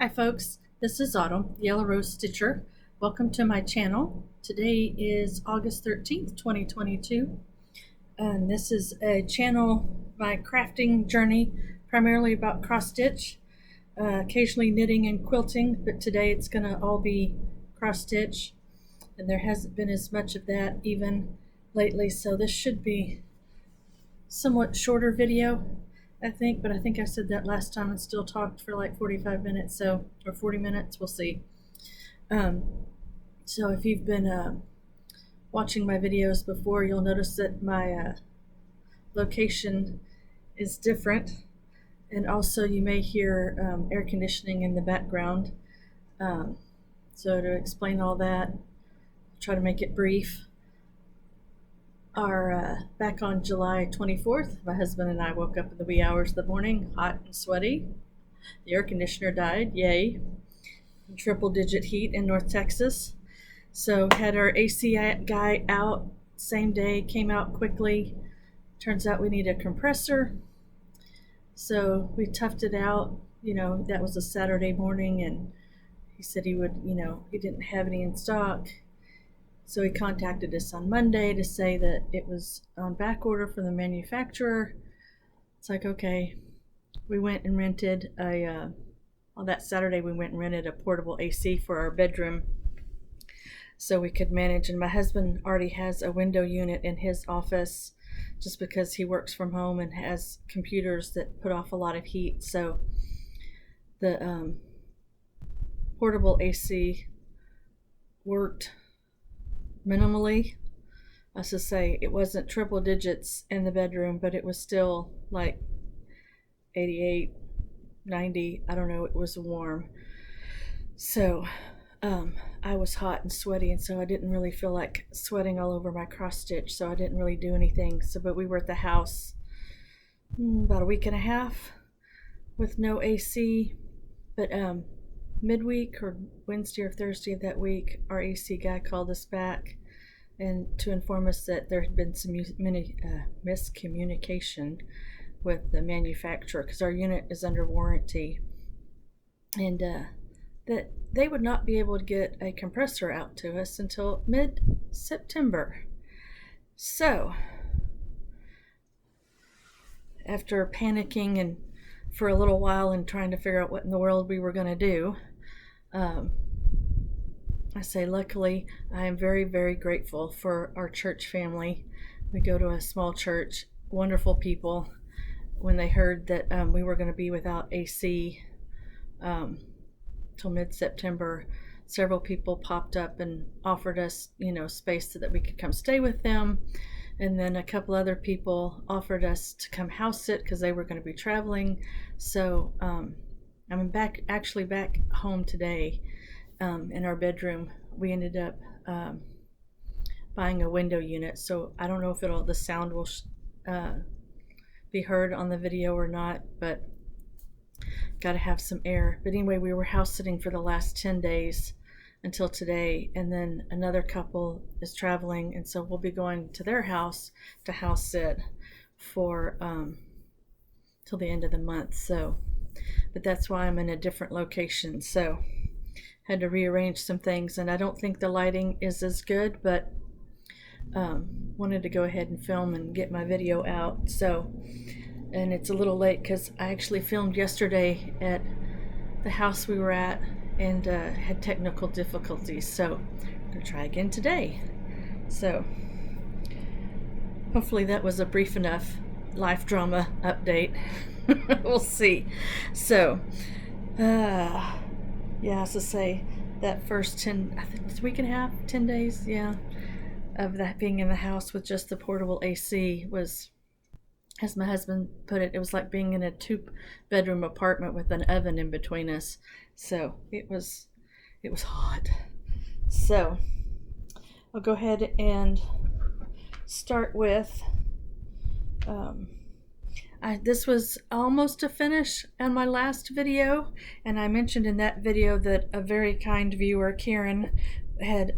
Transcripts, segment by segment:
Hi folks, this is Autumn, YellowRoseStitcher. Welcome to my channel. Today is August 13th, 2022, and this is a channel, my crafting journey, primarily about cross stitch, occasionally knitting and quilting, but today it's going to all be cross stitch, and there hasn't been as much of that even lately, so this should be somewhat shorter video, I think, but I think I said that last time and still talked for like 45 minutes, so, or 40 minutes, we'll see. So if you've been watching my videos before, you'll notice that my location is different, and also you may hear air conditioning in the background. So to explain all that, I'll try to make it brief. Back on July 24th, my husband and I woke up in the wee hours of the morning, hot and sweaty. The air conditioner died, yay. Triple-digit heat in North Texas. So had our AC guy out same day, came out quickly. Turns out we need a compressor. So we toughed it out. That was a Saturday morning, and he said he would, he didn't have any in stock. So he contacted us on Monday to say that it was on back order from the manufacturer. It's like, okay. We went and rented on that Saturday we went and rented a portable AC for our bedroom so we could manage. And my husband already has a window unit in his office just because he works from home and has computers that put off a lot of heat. So the portable AC worked minimally. I should say it wasn't triple digits in the bedroom, but it was still like 88, 90, I don't know, it was warm. So I was hot and sweaty, and so I didn't really feel like sweating all over my cross stitch, so I didn't really do anything. But we were at the house about a week and a half with no AC. But midweek or Wednesday or Thursday of that week, our AC guy called us back and to inform us that there had been some miscommunication with the manufacturer, because our unit is under warranty, and that they would not be able to get a compressor out to us until mid-September. So after panicking and for a little while and trying to figure out what in the world we were going to do, I say luckily I am very, very grateful for our church family. We go to a small church, wonderful people. When they heard that we were going to be without AC till mid-September, several people popped up and offered us, space so that we could come stay with them. And then a couple other people offered us to come house sit because they were going to be traveling. So I'm actually back home today in our bedroom. We ended up buying a window unit, so I don't know if the sound will be heard on the video or not, but gotta have some air. But anyway, we were house sitting for the last 10 days until today, and then another couple is traveling, and so we'll be going to their house to house sit for till the end of the month. So, but that's why I'm in a different location, so had to rearrange some things, and I don't think the lighting is as good, but wanted to go ahead and film and get my video out. So, and it's a little late because I actually filmed yesterday at the house we were at and had technical difficulties, so I'm gonna try again today. So hopefully that was a brief enough life drama update. We'll see. So yeah, so say that first 10, I think it's a week and a half, 10 days, yeah, of that being in the house with just the portable AC was, as my husband put it, it was like being in a 2-bedroom apartment with an oven in between us. So it was hot. So I'll go ahead and start with this was almost a finish on my last video, and I mentioned in that video that a very kind viewer, Karen, had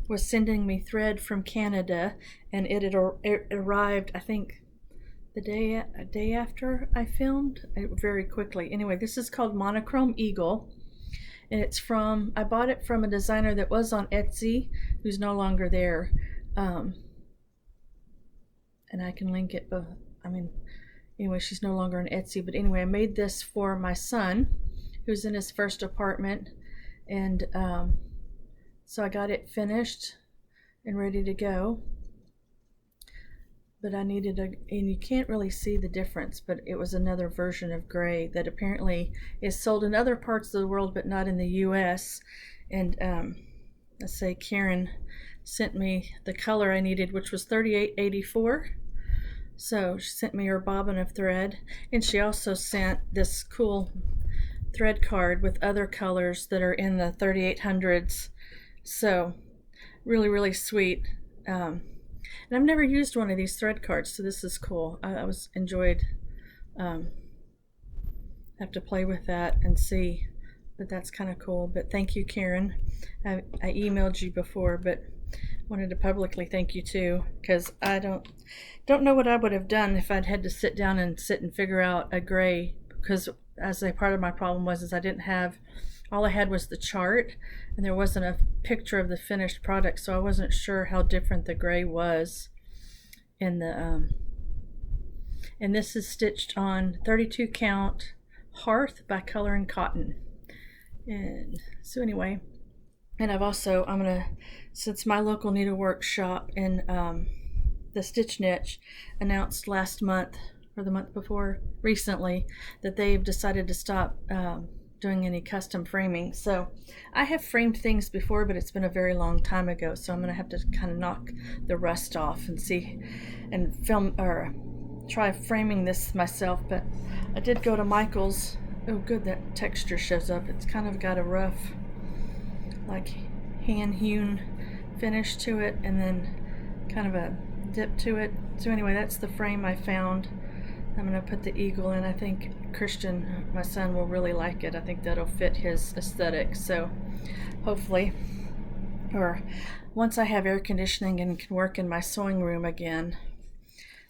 was sending me thread from Canada, and it arrived, I think, a day after I filmed, very quickly. Anyway, this is called Monochrome Eagle, and I bought it from a designer that was on Etsy, who's no longer there. And I can link it, but anyway, she's no longer on Etsy. But anyway, I made this for my son, who's in his first apartment, and so I got it finished and ready to go. But I needed and you can't really see the difference, but it was another version of gray that apparently is sold in other parts of the world, but not in the US. And let's say Karen sent me the color I needed, which was 3884. So she sent me her bobbin of thread, and she also sent this cool thread card with other colors that are in the 3800s. So really, really sweet. And I've never used one of these thread cards, so this is cool. I enjoyed have to play with that and see, but that's kind of cool. But thank you, Karen. I emailed you before, but wanted to publicly thank you too, because I don't know what I would have done if I'd had to sit down and figure out a gray, because as a part of my problem was I didn't have, all I had was the chart, and there wasn't a picture of the finished product, so I wasn't sure how different the gray was in the and this is stitched on 32 count Hearth by Color and Cotton. And so anyway, and I'm gonna, since my local needlework shop in the Stitch Niche announced last month or the month before recently that they've decided to stop doing any custom framing. So I have framed things before, but it's been a very long time ago, so I'm gonna have to kind of knock the rust off and see and film or try framing this myself. But I did go to Michael's. Oh good, that texture shows up. It's kind of got a rough, like hand hewn finish to it, and then kind of a dip to it. So anyway, that's the frame I found. I'm going to put the eagle in. I think Christian, my son, will really like it. I think that'll fit his aesthetic. So hopefully, or once I have air conditioning and can work in my sewing room again,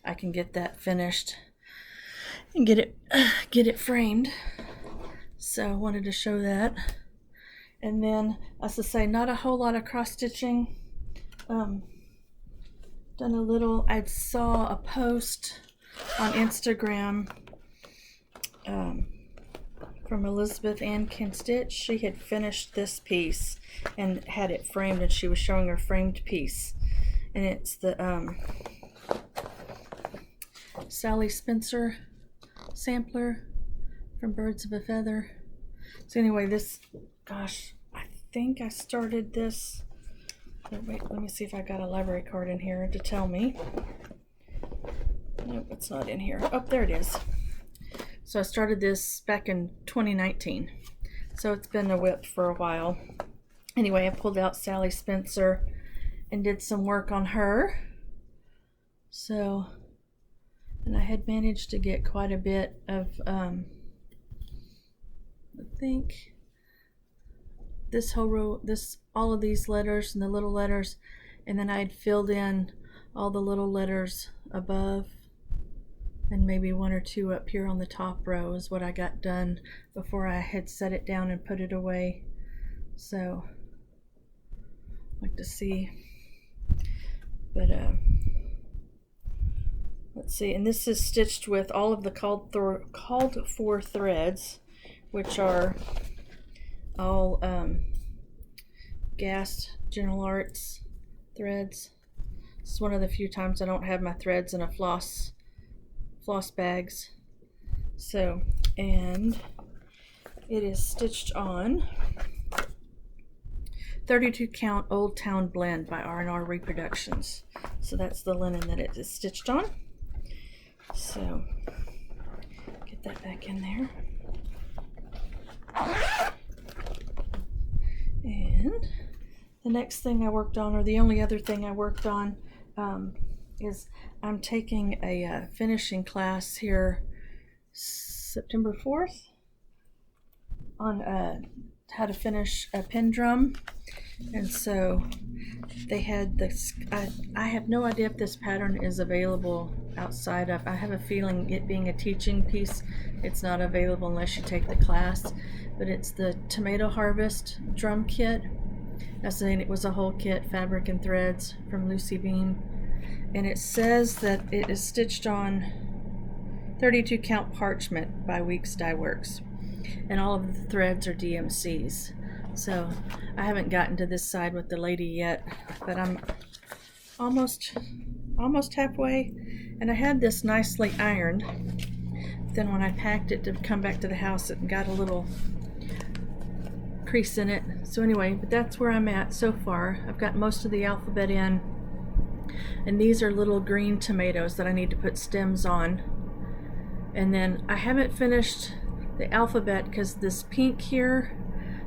I can get that finished and get it framed. So I wanted to show that. And then, as I say, not a whole lot of cross stitching. Done a little. I saw a post on Instagram from Elizabeth Ann Can Stitch. She had finished this piece and had it framed, and she was showing her framed piece. And it's the Sally Spencer sampler from Birds of a Feather. So anyway, this, gosh, I think I started this. Wait, let me see if I got a library card in here to tell me. Nope, it's not in here. Oh, there it is. So I started this back in 2019. So it's been a whip for a while. Anyway, I pulled out Sally Spencer and did some work on her. So, and I had managed to get quite a bit of, I think this whole row, all of these letters and the little letters, and then I had filled in all the little letters above, and maybe one or two up here on the top row is what I got done before I had set it down and put it away. So I'd like to see, but let's see. And this is stitched with all of the called for threads, which are all Gas General Arts threads. This is one of the few times I don't have my threads in a floss bags. So, and it is stitched on 32 count Old Town Blend by R&R Reproductions. So that's the linen that it is stitched on. So get that back in there. And the next thing I worked on, or the only other thing I worked on, is I'm taking a finishing class here September 4th on how to finish a pin drum, and so they had this. I have no idea if this pattern is available outside of. I have a feeling it being a teaching piece, it's not available unless you take the class. But it's the Tomato Harvest drum kit. I was saying it was a whole kit, fabric and threads from Lucy Beam, and it says that it is stitched on 32 count parchment by Weeks Dye Works, and all of the threads are DMCs. So I haven't gotten to this side with the lady yet, but I'm almost halfway. And I had this nicely ironed. Then when I packed it to come back to the house, it got a little crease in it. So anyway, but that's where I'm at so far. I've got most of the alphabet in, and these are little green tomatoes that I need to put stems on. And then I haven't finished the alphabet because this pink here,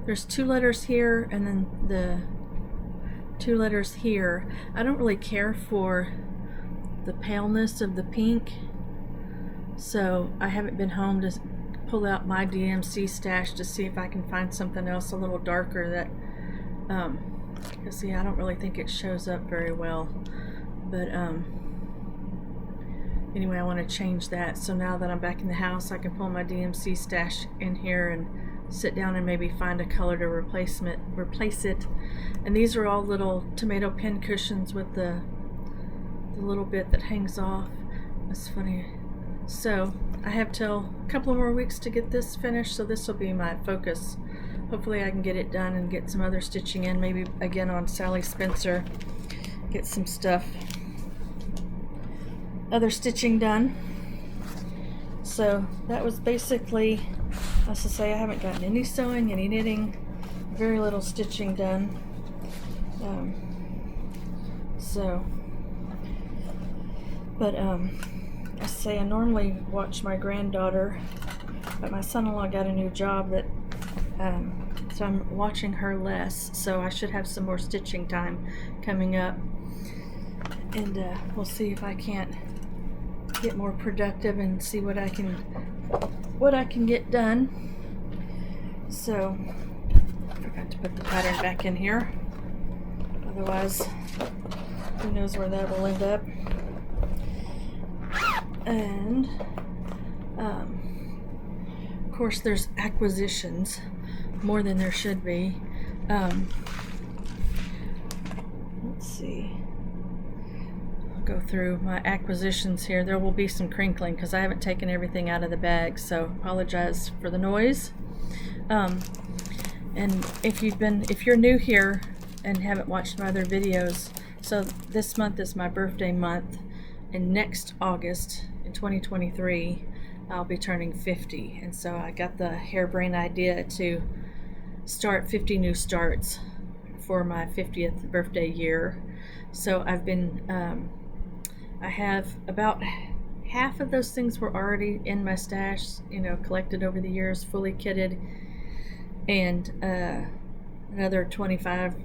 there's 2 letters here and then the 2 letters here. I don't really care for the paleness of the pink, so I haven't been home to pull out my DMC stash to see if I can find something else a little darker that see, I don't really think it shows up very well, but anyway, I want to change that. So now that I'm back in the house, I can pull my DMC stash in here and sit down and maybe find a color to replace it. And these are all little tomato pin cushions with the little bit that hangs off. That's funny. So I have till a couple more weeks to get this finished, so this will be my focus. Hopefully I can get it done and get some other stitching in, maybe again on Sally Spencer, get some stuff, other stitching done. So that was basically, as I say, I haven't gotten any sewing, any knitting, very little stitching done. I say I normally watch my granddaughter, but my son-in-law got a new job that, so I'm watching her less, so I should have some more stitching time coming up, and we'll see if I can't get more productive and see what I can get done. So I forgot to put the pattern back in here, otherwise who knows where that will end up. And of course there's acquisitions, more than there should be. Let's see, I'll go through my acquisitions here. There will be some crinkling because I haven't taken everything out of the bag, so apologize for the noise. And if you're new here and haven't watched my other videos, so this month is my birthday month, and next August in 2023 I'll be turning 50, and so I got the harebrained idea to start 50 new starts for my 50th birthday year. So I've been I have about half of those things were already in my stash, collected over the years, fully kitted, and another 25,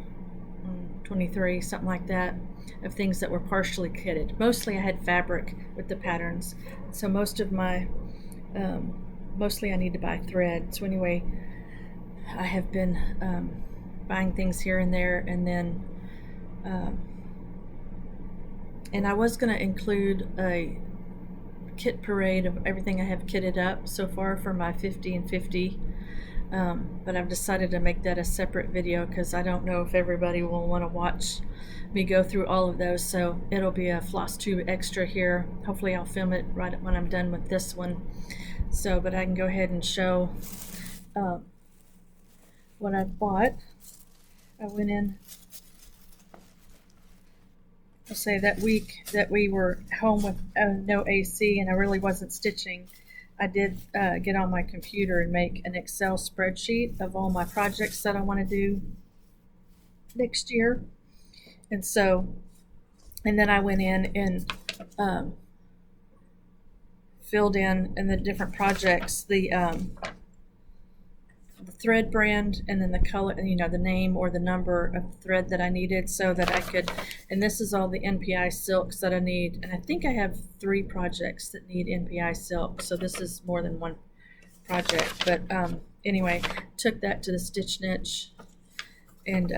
23, something like that, of things that were partially kitted. Mostly I had fabric with the patterns, so most of my mostly I need to buy thread. So anyway, I have been buying things here and there, and then and I was going to include a kit parade of everything I have kitted up so far for my 50 and 50, but I've decided to make that a separate video because I don't know if everybody will want to watch me go through all of those. So it'll be a Flosstube extra here. Hopefully I'll film it right when I'm done with this one, so but I can go ahead and show what I bought. I went in, I'll say that week that we were home with no AC and I really wasn't stitching, I did get on my computer and make an Excel spreadsheet of all my projects that I want to do next year. And so, and then I went in and filled in the different projects, the thread brand, and then the color, the name or the number of thread that I needed, so that I could, and this is all the NPI Silks that I need, and I think I have 3 projects that need NPI Silk, so this is more than one project, but anyway, took that to the Stitch Niche and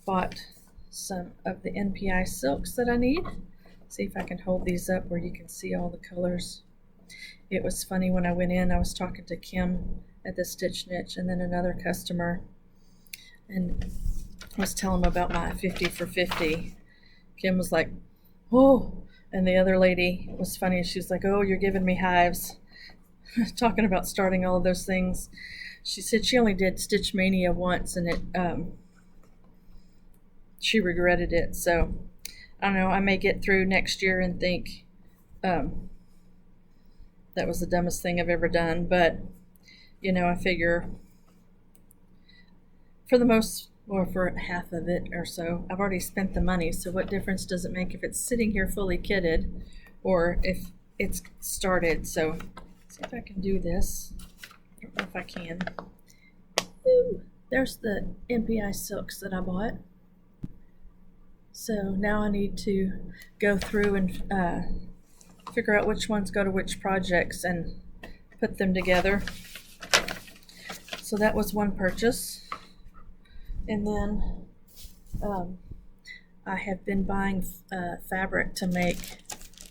bought some of the NPI Silks that I need. See if I can hold these up where you can see all the colors. It was funny when I went in, I was talking to Kim at the Stitch Niche and then another customer, and I was telling them about my 50 for 50. Kim was like, oh, and the other lady was funny. She was like, oh, you're giving me hives. Talking about starting all of those things. She said she only did Stitch Mania once and she regretted it. So I don't know, I may get through next year and think that was the dumbest thing I've ever done. But, you know, I figure for half of it or so, I've already spent the money. So what difference does it make if it's sitting here fully kitted or if it's started? So see if I can do this. I don't know if I can. Ooh, there's the NPI Silks that I bought. So now I need to go through and figure out which ones go to which projects and put them together. So that was one purchase. And then I have been buying fabric to make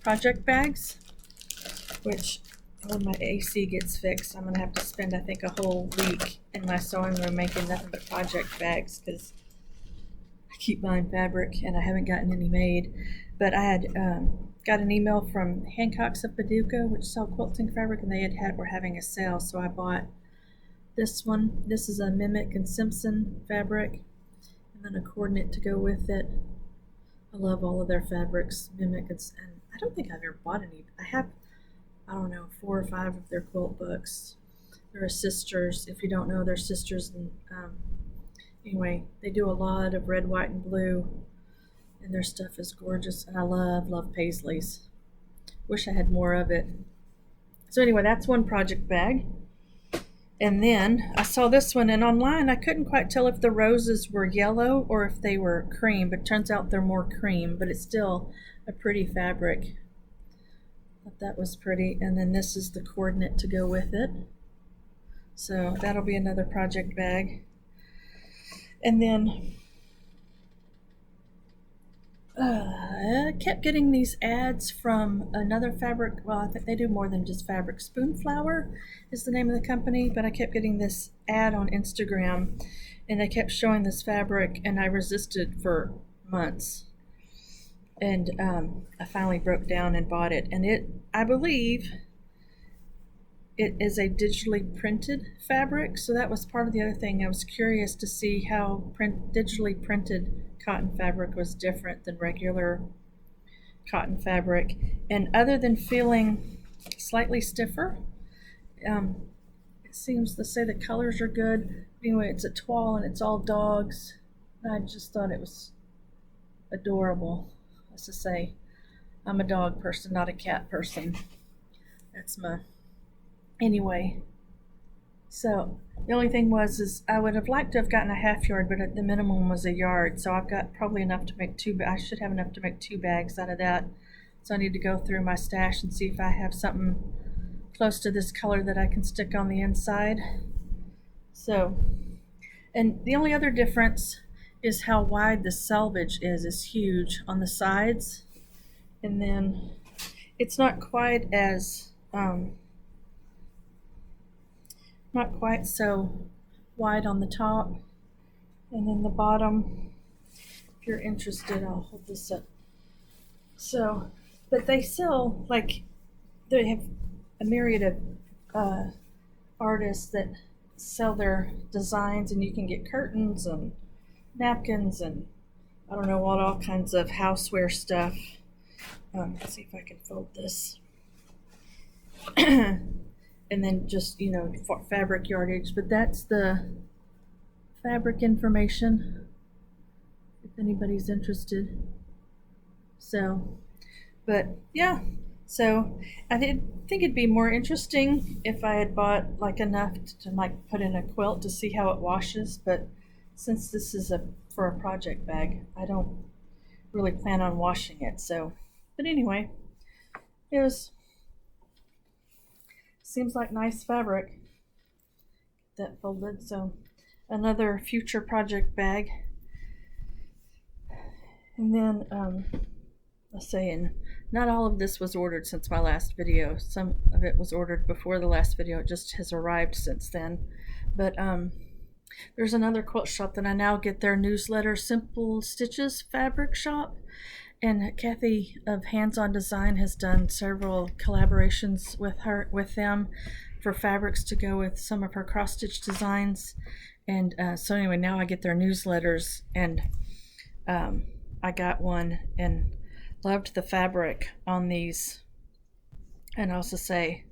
project bags, which when my AC gets fixed, I'm going to have to spend, I think, a whole week in my sewing room making nothing but project bags because I keep buying fabric and I haven't gotten any made. But I had got an email from Hancock's of Paducah, which sell quilting fabric, and they were having a sale, so I bought this one. This is a Mimic and Simpson fabric, and then a coordinate to go with it. I love all of their fabrics, Mimic, and I don't think I've ever bought any. I have, I don't know, 4 or 5 of their quilt books. They're sisters. If you don't know, they're sisters. And anyway, they do a lot of red, white, and blue, and their stuff is gorgeous. And I love paisleys. Wish I had more of it. So anyway, that's one project bag. And then I saw this one, and online I couldn't quite tell if the roses were yellow or if they were cream, but it turns out they're more cream, but it's still a pretty fabric. Thought that was pretty. And then this is the coordinate to go with it. So that'll be another project bag. And then I kept getting these ads from another fabric. Well, I think they do more than just fabric. Spoonflower is the name of the company, but I kept getting this ad on Instagram, and they kept showing this fabric, and I resisted for months. And I finally broke down and bought it. And I believe it is a digitally printed fabric. So that was part of the other thing. I was curious to see how digitally printed cotton fabric was different than regular cotton fabric. And other than feeling slightly stiffer, it seems to say the colors are good. Anyway, it's a toile and it's all dogs. And I just thought it was adorable. As to say, I'm a dog person, not a cat person. That's anyway. So the only thing is I would have liked to have gotten a half yard, but the minimum was a yard. So I've got probably enough to make I should have enough to make 2 bags out of that. So I need to go through my stash and see if I have something close to this color that I can stick on the inside. So, and the only other difference is how wide the selvage is. It's huge on the sides. And then it's not quite as not quite so wide on the top, and then the bottom, if you're interested, I'll hold this up. So, but they sell, like, they have a myriad of artists that sell their designs, and you can get curtains and napkins and I don't know what, all kinds of houseware stuff. Let's see if I can fold this. And then just, fabric yardage. But that's the fabric information, if anybody's interested. So, but yeah. So I did think it'd be more interesting if I had bought like enough to like put in a quilt to see how it washes. But since this is for a project bag, I don't really plan on washing it. So, but anyway, seems like nice fabric. that folded. So another future project bag. And then let's say, and not all of this was ordered since my last video. Some of it was ordered before the last video. It just has arrived since then. But there's another quilt shop that I now get their newsletter, Simple Stitches Fabric Shop. And Kathy of Hands On Design has done several collaborations with them for fabrics to go with some of her cross stitch designs. And so anyway, now I get their newsletters, and I got one and loved the fabric on these. And also say,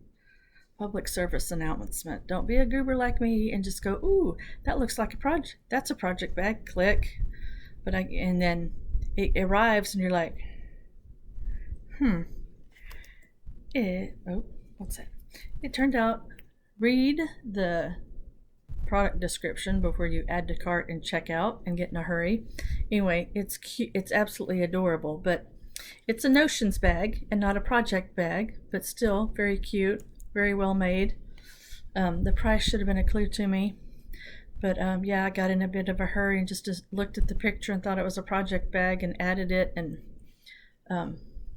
public service announcement. Don't be a goober like me and just go, ooh, that looks like a project. That's a project bag. Click. And then it arrives and you're like, what's that? It turned out, read the product description before you add to cart and check out and get in a hurry. Anyway, it's cute. It's absolutely adorable, but it's a notions bag and not a project bag, but still very cute, very well made. The price should have been a clue to me. But yeah, I got in a bit of a hurry and just looked at the picture and thought it was a project bag and added it. And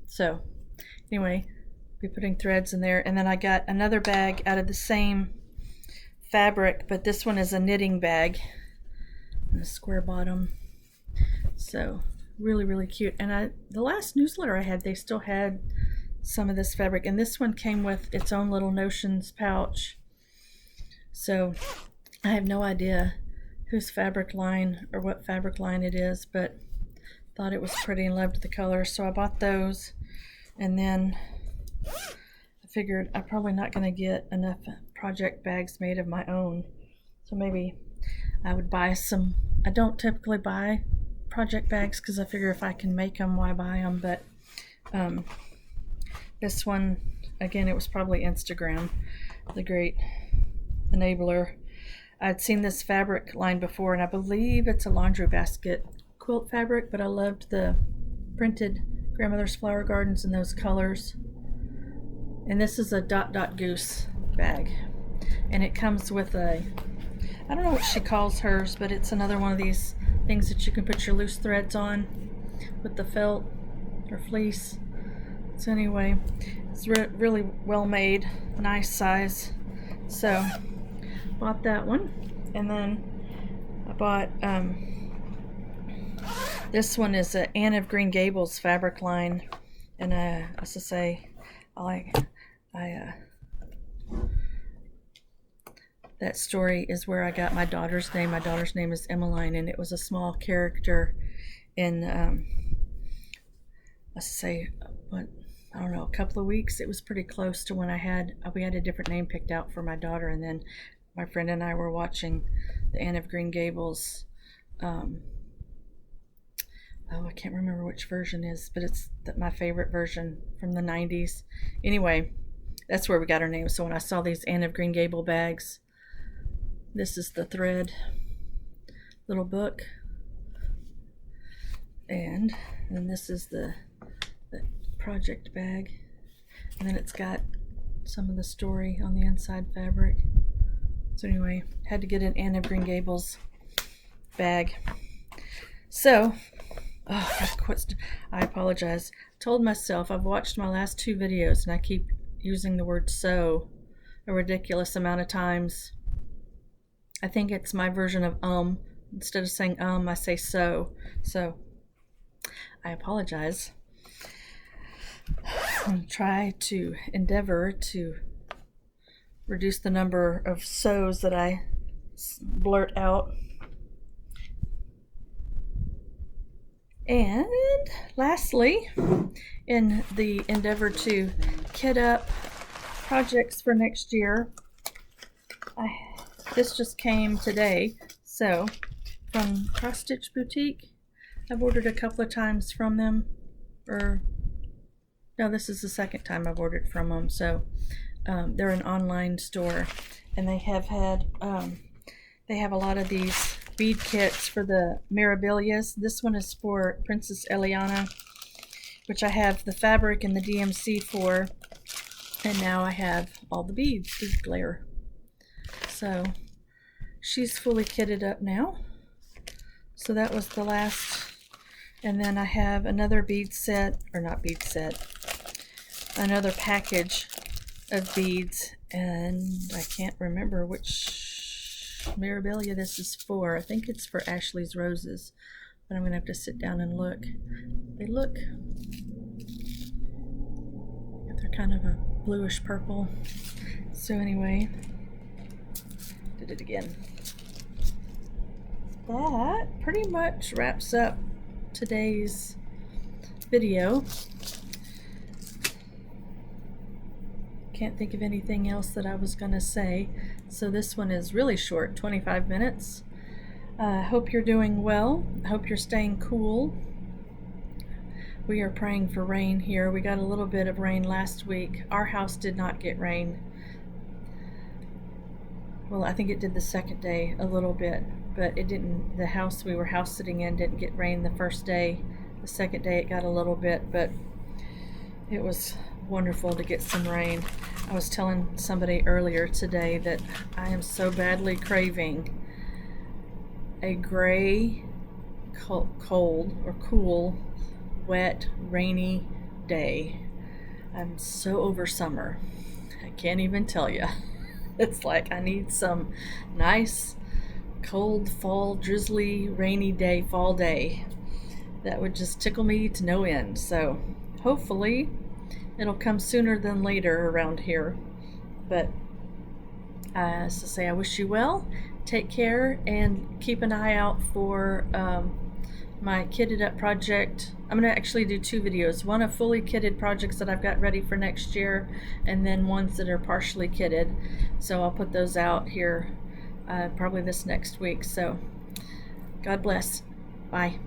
so anyway, be putting threads in there. And then I got another bag out of the same fabric, but this one is a knitting bag and a square bottom. So really, really cute. And the last newsletter I had, they still had some of this fabric. And this one came with its own little notions pouch. So I have no idea whose fabric line or what fabric line it is, but thought it was pretty and loved the color, so I bought those. And then I figured I'm probably not going to get enough project bags made of my own, so maybe I would buy some. I don't typically buy project bags because I figure if I can make them, why buy them? But this one, again, it was probably Instagram, the great enabler. I'd seen this fabric line before, and I believe it's a laundry basket quilt fabric, but I loved the printed Grandmother's Flower Gardens in those colors. And this is a dot dot goose bag, and it comes with a, I don't know what she calls hers, but it's another one of these things that you can put your loose threads on with the felt or fleece. So anyway, it's really well made, nice size. So bought that one, and then I bought this one is a Anne of Green Gables fabric line, and as I say, that story is where I got my daughter's name. My daughter's name is Emmeline, and it was a small character in let's say what, I don't know, a couple of weeks. It was pretty close to when we had a different name picked out for my daughter, and then my friend and I were watching the Anne of Green Gables. I can't remember which version is, but it's my favorite version from the 90s. Anyway, that's where we got our name. So when I saw these Anne of Green Gable bags, this is the thread little book, and then this is the project bag, and then it's got some of the story on the inside fabric. So anyway, had to get an Anne of Green Gables bag. So, I apologize. Told myself, I've watched my last two videos and I keep using the word so a ridiculous amount of times. I think it's my version of Instead of saying I say so. So, I apologize. I'll try to endeavor to reduce the number of so's that I blurt out. And lastly, in the endeavor to kit up projects for next year, this just came today. So from Cross Stitch Boutique, I've ordered a couple of times from them, no, this is the second time I've ordered from them. So they're an online store, and they have a lot of these bead kits for the Mirabilias. This one is for Princess Eliana, which I have the fabric and the DMC for, and now I have all the beads, bead glare. So she's fully kitted up now. So that was the last. And then I have another bead set, or not bead set, another package of beads, and I can't remember which Mirabilia this is for. I think it's for Ashley's Roses, but I'm gonna have to sit down and look. They're kind of a bluish purple. So anyway, did it again. That pretty much wraps up today's video. Can't think of anything else that I was gonna say, so this one is really short, 25 minutes. Hope you're doing well. I hope you're staying cool. We are praying for rain here. We got a little bit of rain last week. Our house did not get rain. Well, I think it did the second day a little bit, but it didn't. The house we were house sitting in didn't get rain the first day. The second day it got a little bit, but it was wonderful to get some rain. I was telling somebody earlier today that I am so badly craving a gray, cold or cool, wet, rainy day. I'm so over summer. I can't even tell you. It's like I need some nice, cold, fall, drizzly, rainy day, fall day. That would just tickle me to no end. So hopefully it'll come sooner than later around here. But as to say, I wish you well. Take care and keep an eye out for my kitted up project. I'm going to actually do two videos. One of fully kitted projects that I've got ready for next year, and then ones that are partially kitted. So I'll put those out here probably this next week. So God bless. Bye.